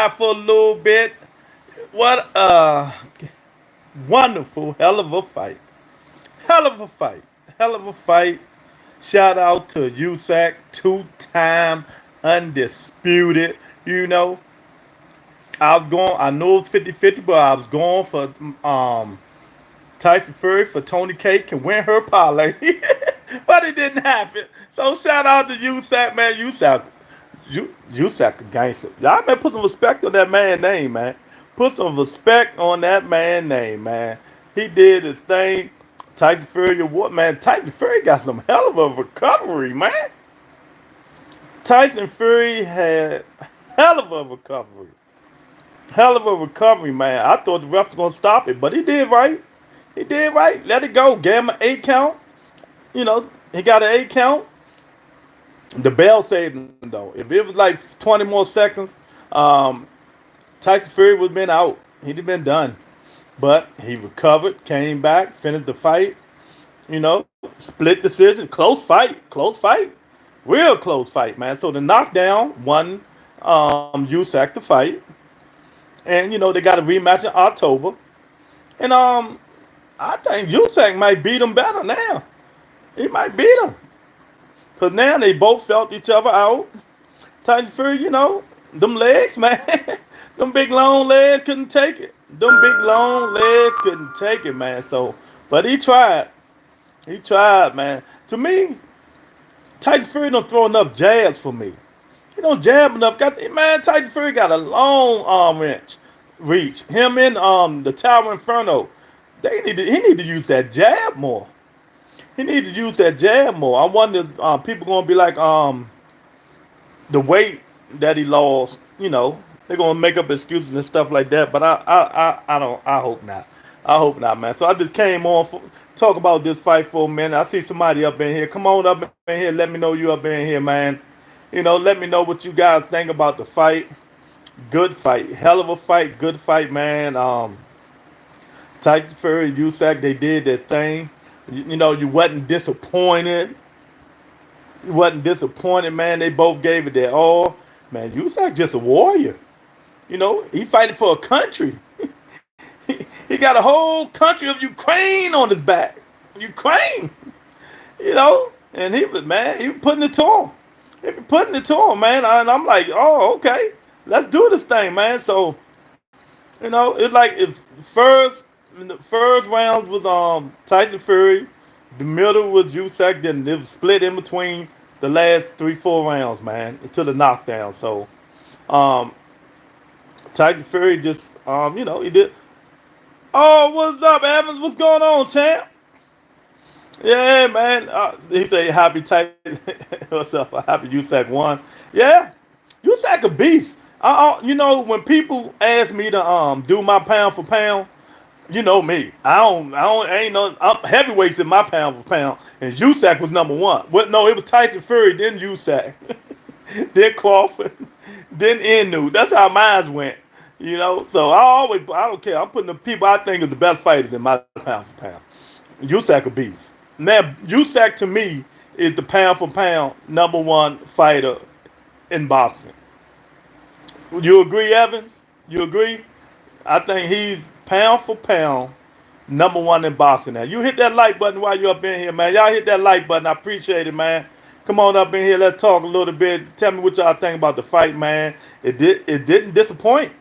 quiet for a little bit. What a wonderful, hell of a fight. Hell of a fight. Hell of a fight. Shout out to Usyk, two-time undisputed. You know, I was going, I know it's 50-50, but I was going for Tyson Fury for Tony K can win her parlay. But it didn't happen. So shout out to Usyk, man. Usyk a gangster. Y'all man put some respect on that man's name, man. Put some respect on that man's name, man. He did his thing. Tyson Fury, what man? Tyson Fury got some hell of a recovery, man. Tyson Fury had hell of a recovery. Hell of a recovery, man. I thought the refs was gonna stop it, but he did right. He did right. Let it go. Gave him an 8 count. You know, he got an 8 count. The bell saved him though. If it was like 20 more seconds, Tyson Fury would have been out. He'd have been done. But he recovered, came back, finished the fight. You know, split decision, close fight, real close fight, man. So the knockdown won Usyk the fight, and you know they got a rematch in October, and I think Usyk might beat him better now. He might beat him. Because now they both felt each other out. Tyson Fury, you know, them legs, man. Them big long legs couldn't take it. Them big long legs couldn't take it, man. So, but he tried. He tried, man. To me, Tyson Fury don't throw enough jabs for me. He don't jab enough. Man, Tyson Fury got a long reach. Him and the Tower Inferno, he need to use that jab more. He need to use that jab more. I wonder if people gonna be like the weight that he lost. You know, they're gonna make up excuses and stuff like that. But I don't. I hope not. I hope not, man. So I just came on for talk about this fight for a minute. I see somebody up in here. Come on up in here. Let me know you up in here, man. You know, let me know what you guys think about the fight. Good fight, hell of a fight, good fight, man. Tyson Fury, Usyk, they did their thing. You know, you wasn't disappointed. You wasn't disappointed, man. They both gave it their all. Man, Usyk just a warrior. You know, he fighting for a country. He got a whole country of Ukraine on his back. Ukraine. You know, and he was putting it to him. He was putting it to him, man. And I'm like, oh, okay. Let's do this thing, man. So, you know, it's like if the first rounds was Tyson Fury, the middle was Usyk, then it was split in between the last 3-4 rounds, man, until the knockdown. So, Tyson Fury just you know, he did. Oh, what's up, Evans? What's going on, champ? Yeah, man. He said happy Tyson. What's up? Happy Usyk won. Yeah, Usyk a beast. You know, when people ask me to do my pound for pound, you know me. Ain't no. Heavyweights in my pound for pound, and Usyk was number one. Well, no, it was Tyson Fury, then Usyk, then Crawford, then Inu. That's how mine went. You know, so I don't care. I'm putting the people I think is the best fighters in my pound for pound. Usyk a beast. Now, Usyk to me is the pound for pound number one fighter in boxing. You agree, Evans? You agree? I think he's pound for pound number one in boxing. Now, you hit that like button while you're up in here, man. Y'all hit that like button. I appreciate it, man. Come on up in here. Let's talk a little bit. Tell me what y'all think about the fight, man. It didn't disappoint.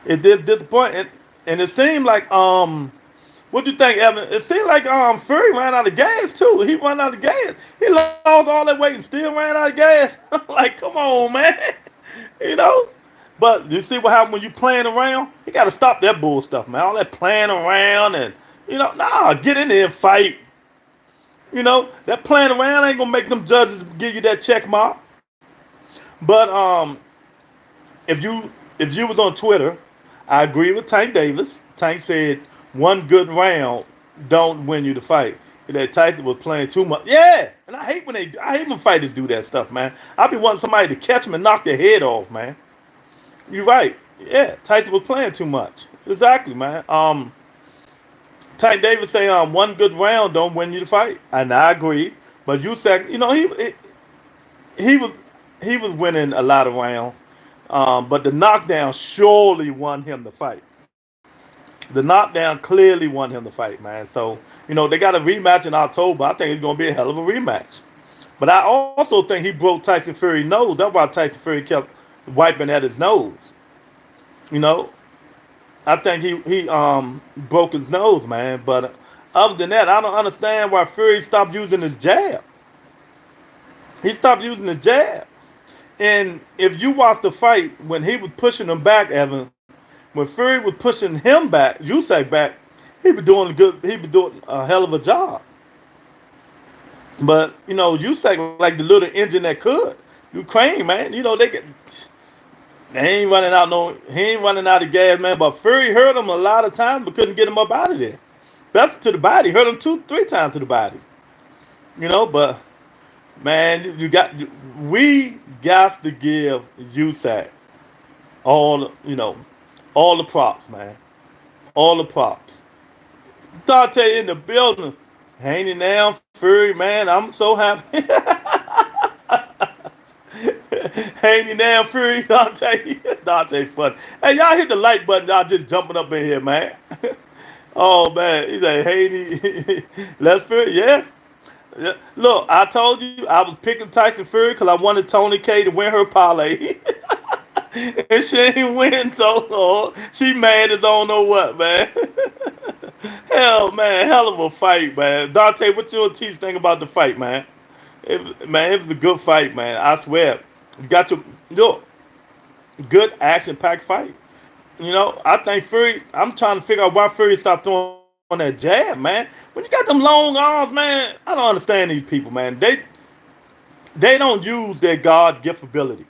It did disappoint. And it seemed like, what do you think, Evan? It seemed like Fury ran out of gas, too. He ran out of gas. He lost all that weight and still ran out of gas. Like, come on, man. You know? But you see what happened when you playing around? You got to stop that bull stuff, man. All that playing around and, you know, get in there and fight. You know, that playing around ain't going to make them judges give you that check mark. But if you was on Twitter, I agree with Tank Davis. Tank said one good round don't win you the fight. That Tyson was playing too much. Yeah, and I hate when fighters do that stuff, man. I be wanting somebody to catch them and knock their head off, man. You're right. Yeah, Tyson was playing too much. Exactly, man. Tank Davis say one good round don't win you the fight, and I agree. But Usyk, you know, he was winning a lot of rounds. But the knockdown surely won him the fight. The knockdown clearly won him the fight, man. So, they got a rematch in October. I think it's going to be a hell of a rematch. But I also think he broke Tyson Fury's nose. That's why Tyson Fury kept wiping at his nose. You know, I think he broke his nose, man. But other than that, I don't understand why Fury stopped using his jab. He stopped using his jab. And if you watch the fight, when he was pushing him back, Evan, when Fury was pushing him back, Usyk back, he was doing good. He was doing a hell of a job. But Usyk like the little engine that could. Ukraine, man. They ain't running out he ain't running out of gas, man. But Fury hurt him a lot of times, but couldn't get him up out of there. That's to the body. Hurt him 2, 3 times to the body. But man, we got to give Usyk all all the props, man. All the props. Dante in the building. Hanging down, Fury, man. I'm so happy. Hanging down, Fury, Dante. Dante fun. Hey, y'all hit the like button. Y'all just jumping up in here, man. Oh, man. He's like, hey, let's Fury. Yeah. Look, I told you I was picking Tyson Fury because I wanted Tony K to win her parlay. And she ain't win, so she mad as I don't know what, man. Hell of a fight, man. Dante, what you and Teach think about the fight, man? It was a good fight, man. I swear. You got your good action-packed fight. I think Fury. I'm trying to figure out why Fury stopped throwing that jab, man. When you got them long arms, man, I don't understand these people, man. They don't use their God gift ability.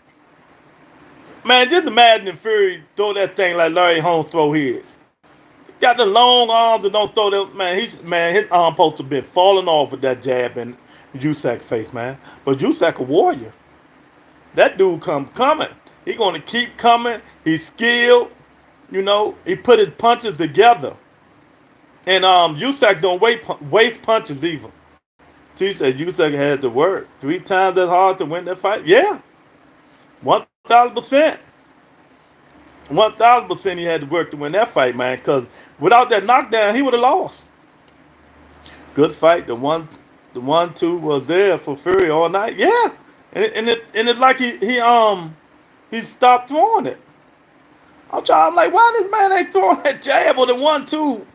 Man, just imagine if Fury throw that thing like Larry Holmes throw his. Got the long arms and don't throw them. Man, his arm supposed to be falling off with that jab in Usyk's face, man. But Usyk a warrior. That dude coming. He gonna keep coming. He's skilled. He put his punches together. And Usyk don't waste punches either. T said Usyk had to work 3 times as hard to win that fight. Yeah, 1,000%. 1,000% he had to work to win that fight, man. Because without that knockdown, he would have lost. Good fight. The 1-2 was there for Fury all night. Yeah, and it's like he stopped throwing it. I'm like, why this man ain't throwing that jab or the 1-2?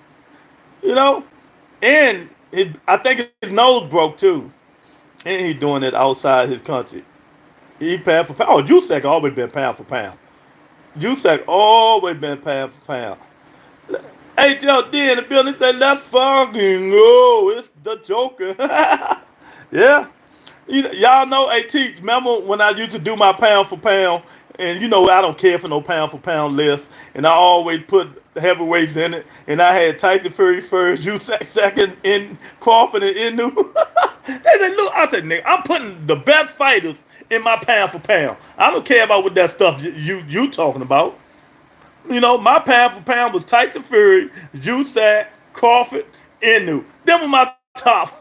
And I think his nose broke too, and he doing it outside his country. He pound for pound. Oh, Usyk always been pound for pound. Usyk always been pound for pound. HLD in the building said, let's fucking go. It's the Joker. Yeah. Y'all know, hey, Teach, remember when I used to do my pound for pound, and I don't care for no pound for pound list, and I always put heavyweights in it, and I had Tyson Fury first, Usyk second, in Crawford and Inu. They said, look, I said, nigga, I'm putting the best fighters in my pound for pound. I don't care about what that stuff you talking about. My pound for pound was Tyson Fury, Usyk, Crawford, Inu. Them were my top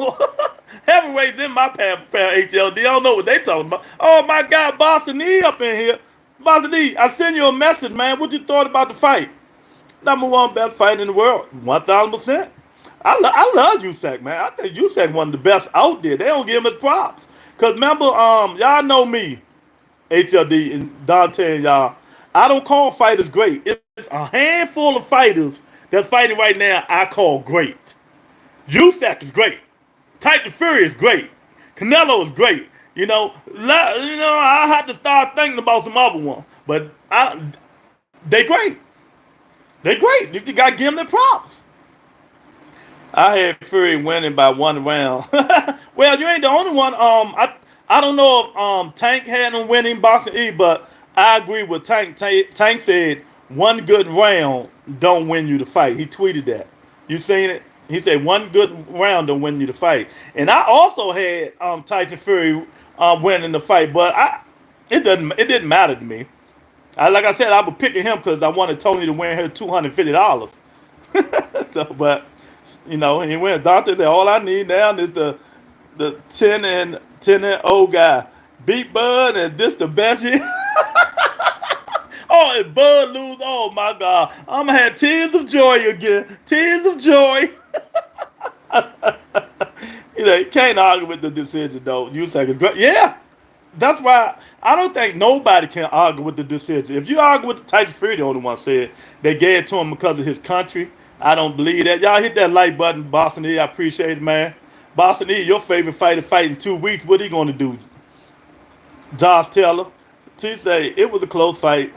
heavyweights in my pound for pound. HLD. I don't know what they talking about. Oh my God, Boston E up in here. Boston E, I send you a message, man. What you thought about the fight? #1 best fight in the world, 1,000%. I love Usyk, man. I think Usyk one of the best out there. They don't give him his props. Cause remember, y'all know me, HLD and Dante and y'all. I don't call fighters great. It's a handful of fighters that's fighting right now I call great. Usyk is great. Tyson Fury is great. Canelo is great. I had to start thinking about some other ones. But they great. They great. You got to give them their props. I had Fury winning by 1 round. Well, you ain't the only one. I don't know if Tank had him winning boxing E, but I agree with Tank. Tank said 1 good round don't win you the fight. He tweeted that. You seen it? He said 1 good round don't win you the fight. And I also had Tyson Fury winning the fight, but it didn't matter to me. Like I said, I was picking him because I wanted Tony to win her $250. So, but he went. Doctor said all I need now is the 10-0 guy. Beat Bud and this the best. Oh, and Bud lose. Oh my God, I'm gonna have tears of joy again. Tears of joy. You can't argue with the decision though. Usyk is great. Yeah, that's why I don't think nobody can argue with the decision. If you argue with the Tyson Fury, the only one said they gave it to him because of his country. I don't believe that. Y'all hit that like button, Boston E. I appreciate it, man. Boston E, your favorite fighter fighting 2 weeks. What he gonna do? Josh Taylor. T say it was a close fight.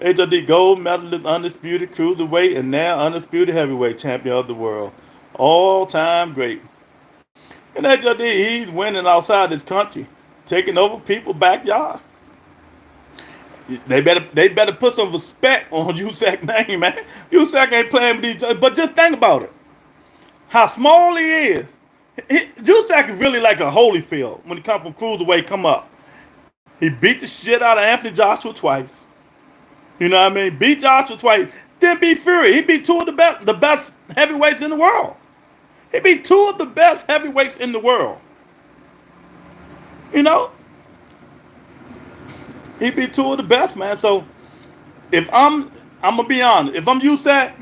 HOD gold medalist, undisputed cruiserweight, and now undisputed heavyweight champion of the world. All time great. And HOD, he's winning outside this country, taking over people's backyard. They better put some respect on Usyk's name, man. Usyk ain't playing with each other. But just think about it. How small he is. Usyk is really like a Holyfield when he come from cruiserweight, come up. He beat the shit out of Anthony Joshua twice. You know what I mean? Beat Joshua twice. Then beat Fury. He beat two of the best heavyweights in the world. He beat two of the best heavyweights in the world. You know? He beat two of the best, man. So if I'm gonna be honest, if I'm Usyk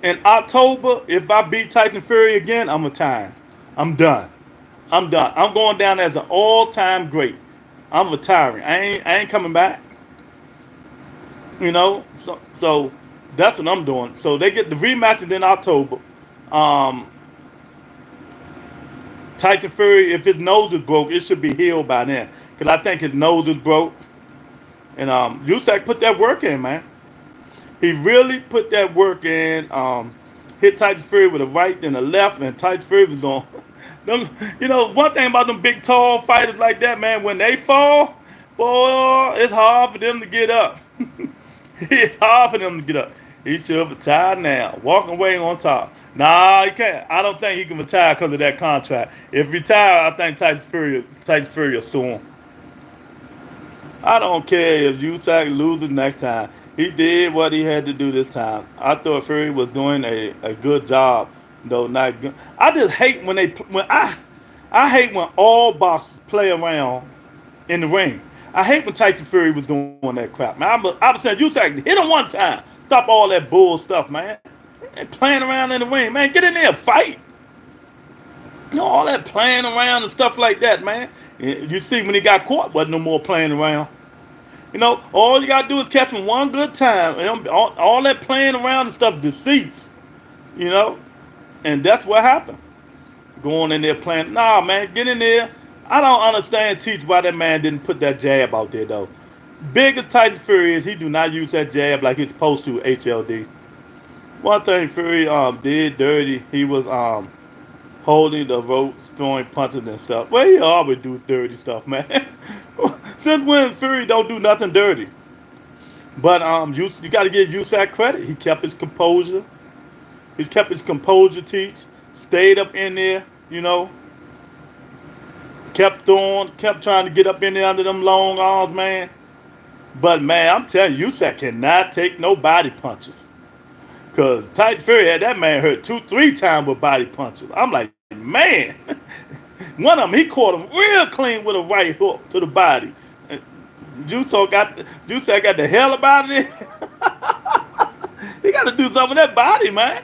in October, if I beat Tyson Fury again, I'm retiring. I'm done. I'm done. I'm going down as an all-time great. I'm retiring. I ain't coming back. You know, so that's what I'm doing. So they get the rematches in October. Tyson Fury, if his nose is broke, it should be healed by then. Because I think his nose is broke. And Usyk put that work in, man. He really put that work in. Hit Tyson Fury with a right and a left, and Tyson Fury was on. You know, one thing about them big, tall fighters like that, man, when they fall, boy, it's hard for them to get up. It's hard for them to get up. He should retire now. Walking away on top. Nah, he can't. I don't think he can retire because of that contract. If retire, I think Tyson Fury will sue him. I don't care if Usyk loses next time. He did what he had to do this time. I thought Fury was doing a good job, though not good. I just hate I hate when all boxers play around in the ring. I hate when Tyson Fury was doing that crap, man. I was saying, Usyk, hit him one time. Stop all that bull stuff, man. And playing around in the ring, man. Get in there, fight. You know, all that playing around and stuff like that, man. You see, when he got caught, wasn't no more playing around. You know, all you got to do is catch him one good time. And all that playing around and stuff deceits. You know? And that's what happened. Going in there playing. Nah, man, get in there. I don't understand, teach why that man didn't put that jab out there, though. Big as Tyson Fury is, he do not use that jab like he's supposed to, HLD. One thing Fury did dirty, he was holding the ropes, throwing punches and stuff. Well, he always do dirty stuff, man. Since when Fury don't do nothing dirty? But you got to give Usyk credit. He kept his composure. He kept his composure, teach. Stayed up in there, you know. Kept throwing, kept trying to get up in there under them long arms, man. But, man, I'm telling you, Usyk cannot take no body punches. Because Tyson Fury had that man hurt 2-3 times with body punches. I'm like, man. One of them, he caught him real clean with a right hook to the body. Usyk got the hell about it. He got to do something with that body, man.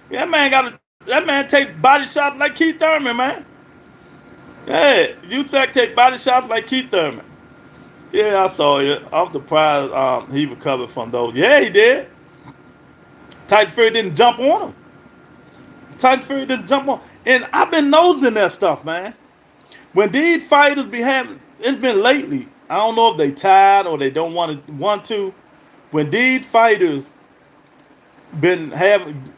That man take body shots like Keith Thurman, man. Yeah, Usyk take body shots like Keith Thurman. Yeah, I saw it. I'm surprised he recovered from those. Yeah, he did. Tyson Fury didn't jump on him. Tyson Fury didn't jump on. And I've been nosing that stuff, man. When these fighters be having, it's been lately. I don't know if they tired or they don't want to. When these fighters been having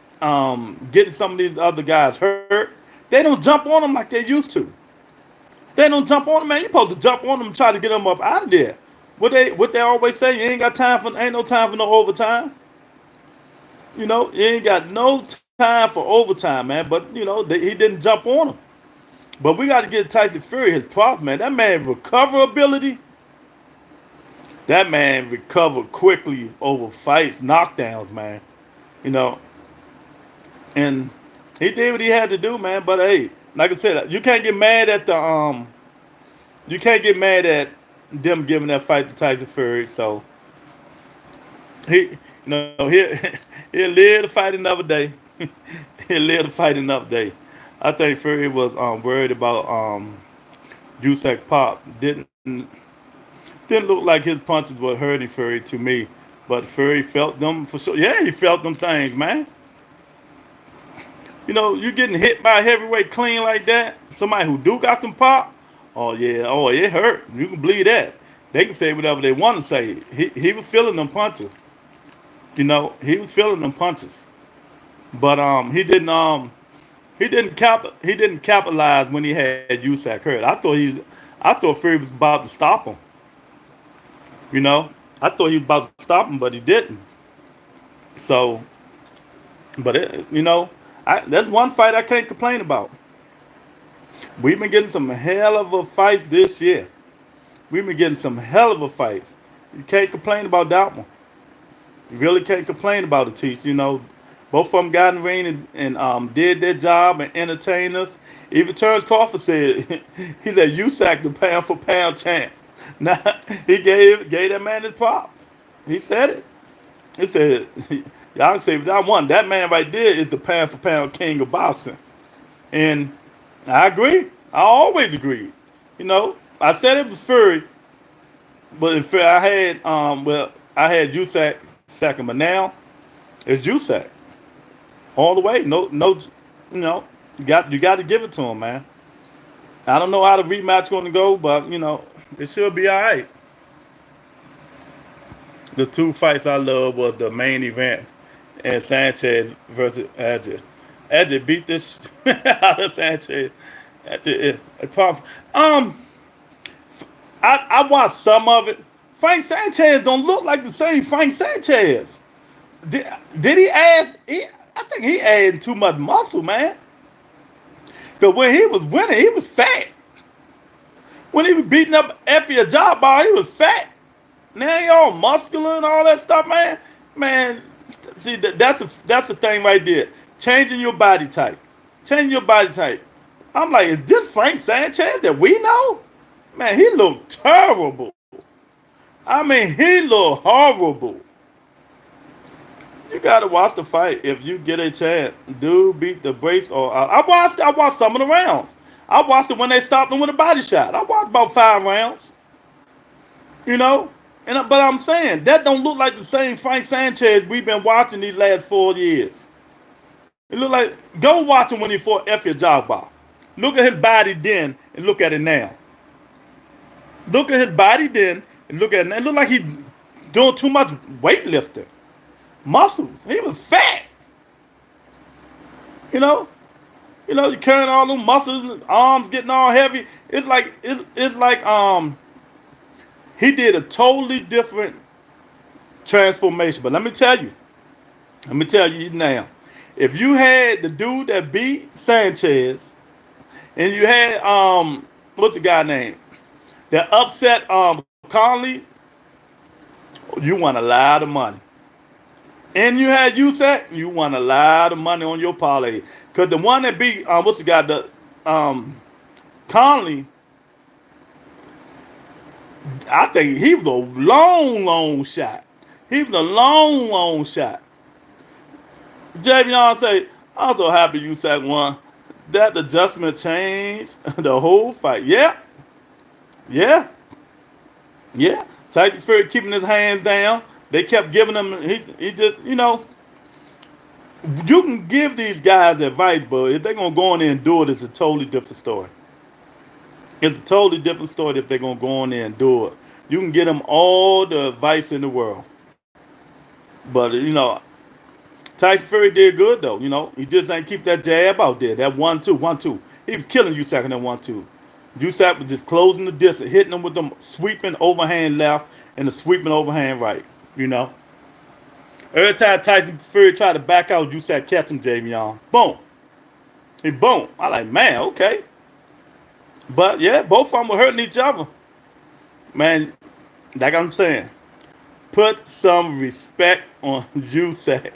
getting some of these other guys hurt, they don't jump on them like they used to. They don't jump on them, man. You're supposed to jump on them and try to get them up out of there. What they always say, ain't no time for no overtime. You know, you ain't got no time for overtime, man. But, you know, he didn't jump on him. But we got to get Tyson Fury his props, man. That man recoverability. That man recovered quickly over fights, knockdowns, man. You know. And he did what he had to do, man. But hey, like I said, you can't get mad at them giving that fight to Tyson Fury. So He he'll live to fight another day. He'll live to fight another day. I think Fury was worried about Usyk pop. Didn't look like his punches were hurting Fury to me, but Fury felt them for sure. Yeah, he felt them things, man. You getting hit by a heavyweight clean like that, somebody who do got them pop. Oh yeah, oh it hurt. You can believe that. They can say whatever they want to say. He was feeling them punches. He was feeling them punches. But he didn't capitalize when he had Usyk hurt. I thought Fury was about to stop him. You know, I thought he was about to stop him, but he didn't. So, but that's one fight I can't complain about. We've been getting some hell of a fights this year. We've been getting some hell of a fights. You can't complain about that one. You really can't complain about it, Teach. Both of them got in the ring and did their job and entertained us. Even Terrence Crawford said he said Usyk the pound for pound champ. Now he gave that man his props. He said it. He said y'all can say what I want. That man right there is the pound for pound king of boxing. And I agree. I always agreed. I said it was Fury, but in Fury I had Usyk second, but now it's Usyk all the way. No, no, you got to give it to him, man. I don't know how the rematch going to go, but it should be all right. The two fights I love was the main event and Sanchez versus Edge. Edge beat this out of Sanchez. Um, I watched some of it. Frank Sanchez don't look like the same Frank Sanchez. Did he add? I think he added too much muscle, man. Because when he was winning, he was fat. When he was beating up Effie a job ball, he was fat. Now he all muscular and all that stuff, man. Man, see that's the thing right there. Changing your body type. Changing your body type. I'm like, is this Frank Sanchez that we know? Man, he looked terrible. I mean, he looked horrible. You gotta watch the fight if you get a chance. Dude beat the brakes or I watched some of the rounds. I watched it when they stopped him with a body shot. I watched about 5 rounds. You know? But I'm saying that don't look like the same Frank Sanchez we've been watching these last 4 years. It look like go watch him when he fought Effie Jogba. Look at his body then and look at it now. Look at his body then and look at it now. It look like he's doing too much weightlifting. Muscles. He was fat. You know? You carrying all those muscles, arms getting all heavy. It's like he did a totally different transformation. But let me tell you now. If you had the dude that beat Sanchez and you had what's the guy name? That upset Conley, you won a lot of money. And you had Usyk, you won a lot of money on your parlay. Cause the one that beat what's the guy the Conley, I think he was a long shot. He was a long shot. Javion say, I'm so happy Usyk won. That adjustment changed the whole fight. Yeah. Yeah. Yeah. Tyson Fury keeping his hands down. They kept giving him, he just, you can give these guys advice, but if they're going to go in there and do it, it's a totally different story. It's a totally different story if they're going to go in there and do it. You can get them all the advice in the world. But, Tyson Fury did good, though. He just ain't keep that jab out there. That 1-2, 1-2. He was killing Usyk in that 1-2. Usyk was just closing the distance, hitting him with the sweeping overhand left and the sweeping overhand right. Every time Tyson Fury tried to back out, Usyk catch him, Javion. Boom. He boom. I like, man, okay. But yeah, both of them were hurting each other. Man, like I'm saying, put some respect on Usyk.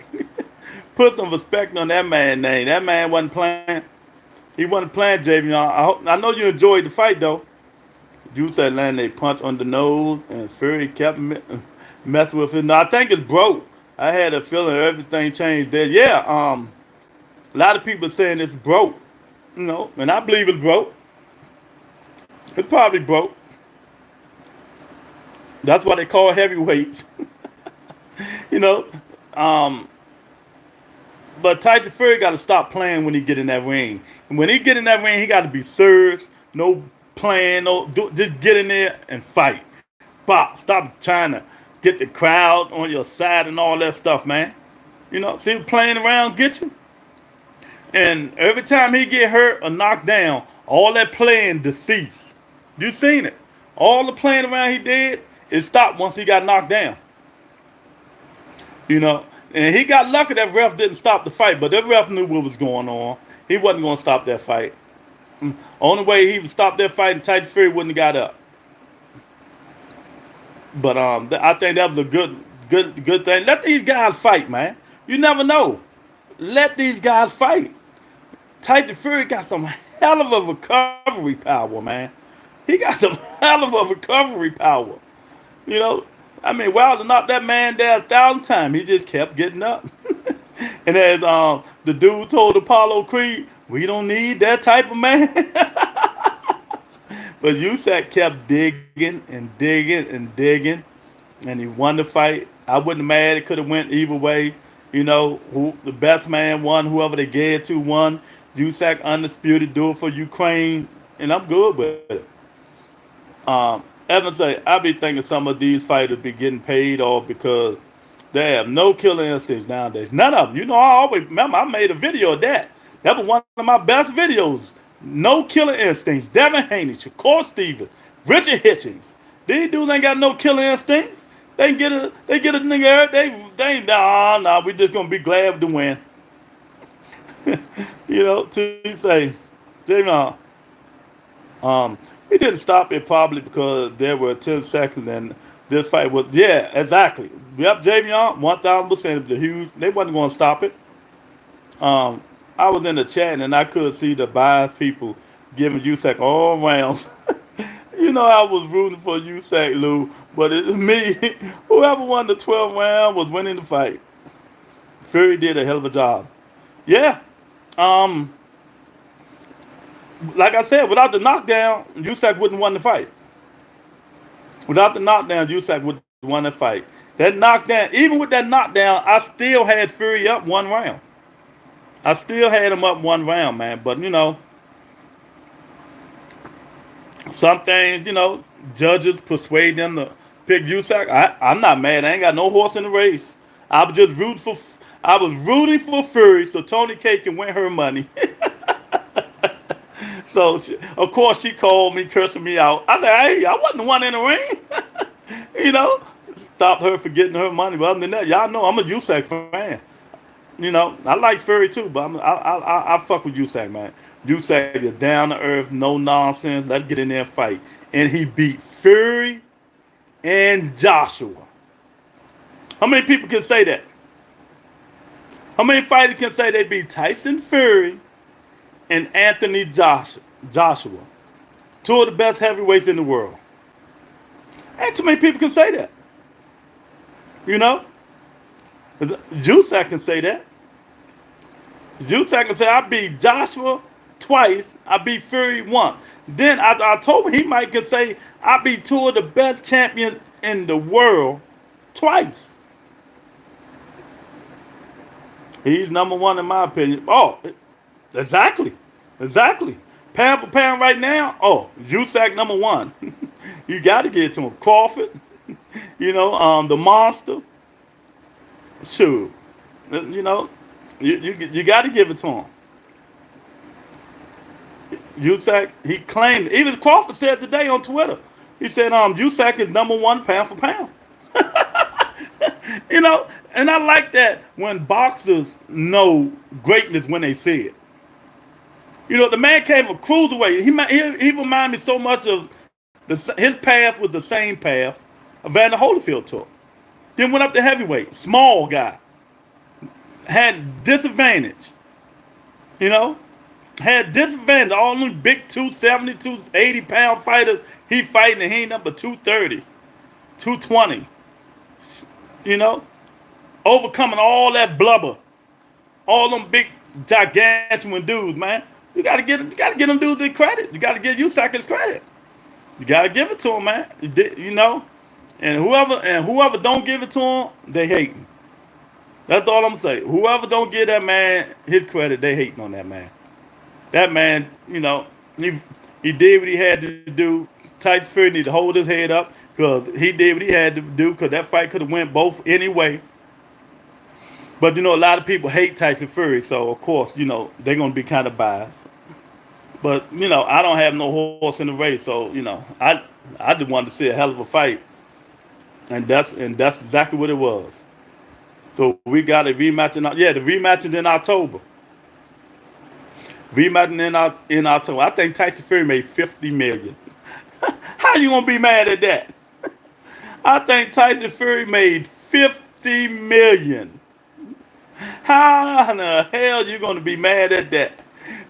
Put some respect on that man's name. That man wasn't playing. He wasn't playing, Javion. I know you enjoyed the fight, though. Usyk landed a punch on the nose, and Fury kept him. Mess with it. No, I think it's broke. I had a feeling everything changed there. Yeah, a lot of people saying it's broke. And I believe it's broke. It probably broke. That's why they call heavyweights. you know. Um, but Tyson Fury got to stop playing when he get in that ring. And when he get in that ring, he got to be serious. No playing. Just get in there and fight. Bop. Stop trying to get the crowd on your side and all that stuff, man. See, playing around get you. And every time he get hurt or knocked down, all that playing deceased. You seen it. All the playing around he did, it stopped once he got knocked down. And he got lucky that ref didn't stop the fight, but that ref knew what was going on. He wasn't going to stop that fight. Only way he would stop that fight, and Tyson Fury wouldn't have got up. But I think that was a good thing. Let these guys fight, man. You never know. Let these guys fight. Tyson Fury got some hell of a recovery power, man. He got some hell of a recovery power. Wilder knocked that man down 1,000 times. He just kept getting up. And as the dude told Apollo Creed, we don't need that type of man. But Usyk kept digging and digging and digging, and he won the fight. I wasn't mad. It could have went either way. Who the best man won. Whoever they gave to won. Usyk undisputed. Do it for Ukraine, and I'm good with it. As I say, I be thinking some of these fighters be getting paid off because they have no killer instincts nowadays. None of them. I always remember I made a video of that. That was one of my best videos. No killer instincts. Devin Haney, Shakur Stevens, Richard Hitchens. These dudes ain't got no killer instincts. They get a nigga hurt. They ain't nah. We just gonna be glad to win. To say, Javion, he didn't stop it probably because there were 10 seconds and this fight was, yeah, exactly. Yep, Javion, 1,000%. It was a huge, they wasn't going to stop it. I was in the chat and I could see the biased people giving Usyk all rounds. I was rooting for Usyk, Lou, but it's me. Whoever won the 12th round was winning the fight. Fury did a hell of a job. Yeah. Like I said, without the knockdown, Usyk wouldn't won the fight. Without the knockdown, Usyk would have won the fight. That knockdown, even with that knockdown, I still had Fury up one round. I still had him up one round, man. But, some things, judges persuade them to pick Usyk. I'm not mad. I ain't got no horse in the race. I was rooting for Fury so Tony K can win her money. So, of course, she called me, cursing me out. I said, hey, I wasn't the one in the ring. Stopped her for getting her money. But other than that, y'all know I'm a Usyk fan. I like Fury too, but I fuck with Usyk, man. Usyk is down to earth, no nonsense. Let's get in there and fight. And he beat Fury and Joshua. How many people can say that? How many fighters can say they beat Tyson Fury and Anthony Joshua? Two of the best heavyweights in the world. Ain't too many people can say that. Usyk can say that. Usyk can say, I beat Joshua twice. I beat Fury once. Then I told him he might can say, I beat two of the best champions in the world twice. He's number one in my opinion. Oh, exactly. Pound for pound right now, Usyk number one. You got to get it to him. Crawford, the monster. Sure. You got to give it to him. Usyk, he claimed, even Crawford said today on Twitter, he said, Usyk is number one pound for pound. And I like that when boxers know greatness when they see it. The man came a cruiserweight. He reminded me so much of his path was the same path Evander Holyfield took. Then went up to heavyweight, small guy, had disadvantage. Had disadvantage. All them big 270, 280 pound fighters he fighting, and he ain't up to 230, 220. You know, overcoming all that blubber, all them big gigantuan dudes, man. You gotta get them dudes their credit. You gotta give Usyk his credit. You gotta give it to him, man. You know, and whoever don't give it to him, they hating. That's all I'm saying. Whoever don't give that man his credit, they hating on that man. That man, he did what he had to do. Tyson Fury need to hold his head up because he did what he had to do because that fight could have went both anyway. But a lot of people hate Tyson Fury, so of course, they're gonna be kind of biased. But I don't have no horse in the race, so I just wanted to see a hell of a fight, and that's exactly what it was. So we got a rematch the rematch is in October. Rematching in October. I think Tyson Fury made 50 million. How you gonna be mad at that? I think Tyson Fury made 50 million. How in the hell you gonna be mad at that?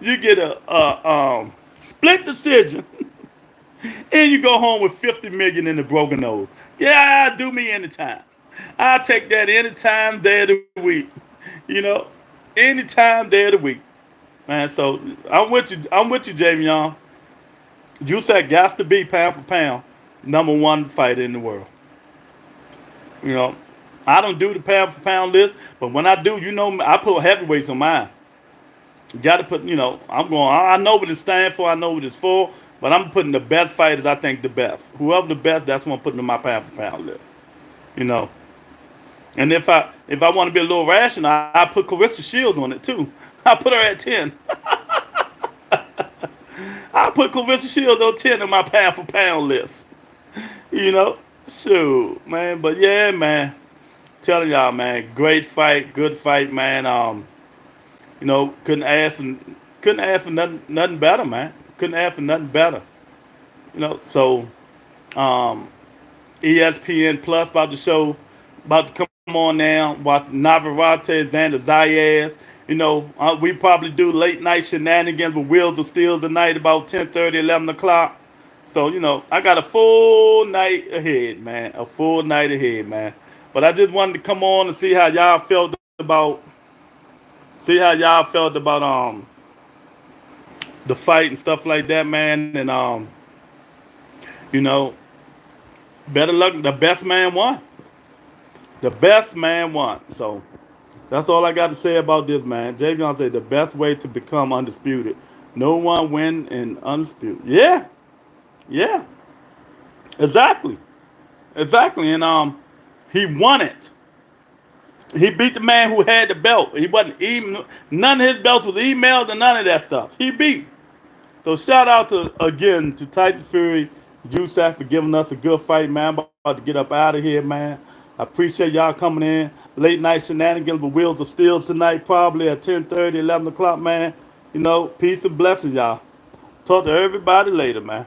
You get a split decision, and you go home with 50 million in the broken nose. Yeah, do me anytime. I'll take that anytime day of the week. You know, anytime day of the week, man. So I'm with you. I'm with you, Jamie Young. Usyk got to be pound for pound #1 fighter in the world. You know, I don't do the pound for pound list, but when I do, I put heavyweights on mine. You got to put, I'm going. I know what it stands for. I know what it's for. But I'm putting the best fighters. I think the best. Whoever the best, that's what I'm putting on my pound for pound list. You know. And if I want to be a little rational, I put Clarissa Shields on it too. I put her at 10. I put Clarissa Shields on 10 on my pound for pound list. You know, shoot, man. But yeah, man. Telling y'all, man, great fight, good fight, man. Couldn't ask for nothing better, man. Couldn't ask for nothing better. So um, ESPN Plus about to come on now. Watch Navarrete, Xander Zayas. We probably do late night shenanigans with Wheels of Steel tonight about 10:30, 11 o'clock. So, I got a full night ahead, man. A full night ahead, man. But I just wanted to come on and see how y'all felt about the fight and stuff like that, man. And you know, better luck. The best man won. The best man won. So that's all I got to say about this, man. Javion said the best way to become undisputed. No one win in undisputed. Yeah, yeah, exactly, exactly. And he won it. He beat the man who had the belt. He wasn't even none of his belts was emailed and none of that stuff. He beat. So shout out to Tyson Fury, Usyk for giving us a good fight, man. I'm about to get up out of here, man. I appreciate y'all coming in. Late night shenanigans with Wheels of Steel tonight, probably at 10:30, 11 o'clock, man. Peace and blessings, y'all. Talk to everybody later, man.